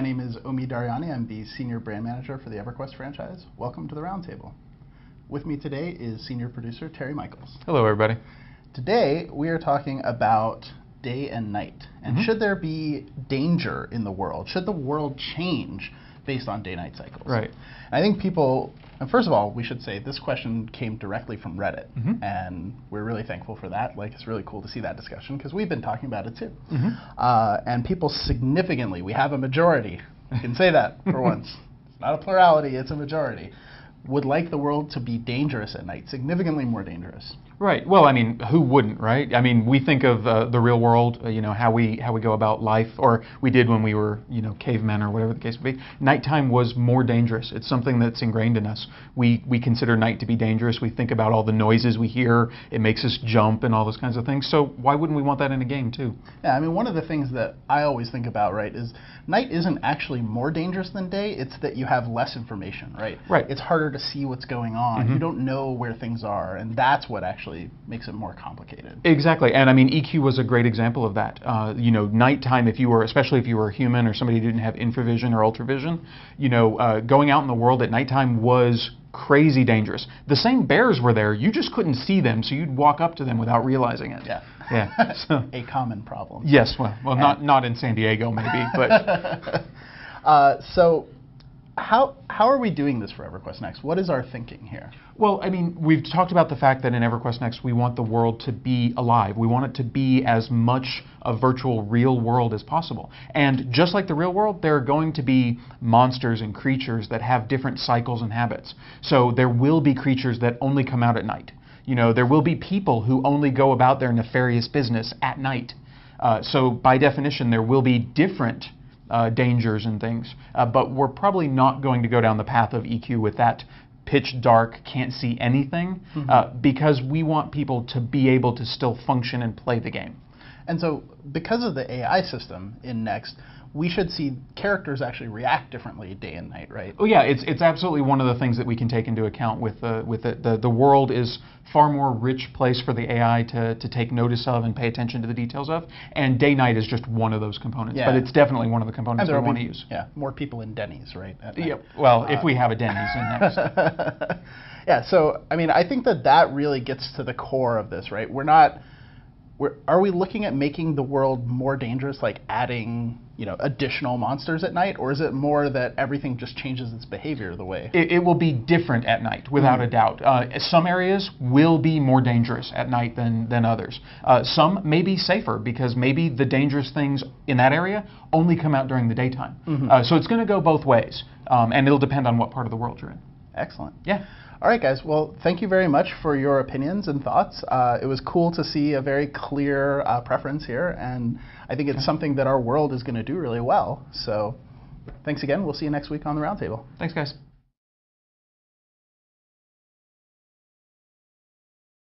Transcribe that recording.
name is Omi Daryani. I'm the Senior Brand Manager for the EverQuest franchise. Welcome to the Roundtable. With me today is Senior Producer Terry Michaels. Hello, everybody. Today, we are talking about day and night. And should there be danger in the world? Should the world change based on day-night cycles? Right. And I think people, and first of all, we should say this question came directly from Reddit. And we're really thankful for that. Like, it's really cool to see that discussion because we've been talking about it too. And people significantly, we have a majority, I can say that for once. It's not a plurality, it's a majority, would like the world to be dangerous at night, significantly more dangerous. Right. Well, I mean, who wouldn't, right? I mean, we think of the real world, you know, how we go about life, or we did when we were, you know, cavemen or whatever the case would be. Nighttime was more dangerous. It's something that's ingrained in us. We consider night to be dangerous. We think about all the noises we hear. It makes us jump and all those kinds of things. So why wouldn't we want that in a game too? Yeah, I mean, one of the things that I always think about, right, is night isn't actually more dangerous than day. It's that you have less information, right? Right. It's harder to see what's going on. You don't know where things are, and that's what actually makes it more complicated. Exactly, and I mean, EQ was a great example of that. You know, nighttime, especially if you were a human or somebody who didn't have infravision or ultravision, you know, going out in the world at nighttime was crazy dangerous. The same bears were there, you just couldn't see them, so you'd walk up to them without realizing it. Yeah. So, a common problem. Yes, well, not in San Diego maybe, but so how are we doing this for EverQuest Next? What is our thinking here? Well, I mean, we've talked about the fact that in EverQuest Next we want the world to be alive. We want it to be as much a virtual real world as possible. And just like the real world, there are going to be monsters and creatures that have different cycles and habits. So there will be creatures that only come out at night. You know, there will be people who only go about their nefarious business at night. So by definition, there will be different dangers and things, but we're probably not going to go down the path of EQ with that pitch dark, can't see anything, because we want people to be able to still function and play the game. And so because of the AI system in Next, we should see characters actually react differently day and night, right? Oh yeah, it's absolutely one of the things that we can take into account with the world is far more rich place for the AI to take notice of and pay attention to the details of, and day-night is just one of those components, but it's definitely one of the components we want to use. Yeah, more people in Denny's, right? Yep. Well, if we have a Denny's in Next. Yeah, so I mean, I think that really gets to the core of this, right? Are we looking at making the world more dangerous, like adding, you know, additional monsters at night, or is it more that everything just changes its behavior the way? It will be different at night, without a doubt. Some areas will be more dangerous at night than others. Some may be safer because maybe the dangerous things in that area only come out during the daytime. So it's going to go both ways, and it'll depend on what part of the world you're in. Excellent. Yeah. All right, guys. Well, thank you very much for your opinions and thoughts. It was cool to see a very clear preference here, and I think it's something that our world is going to do really well. So thanks again. We'll see you next week on the Roundtable. Thanks, guys.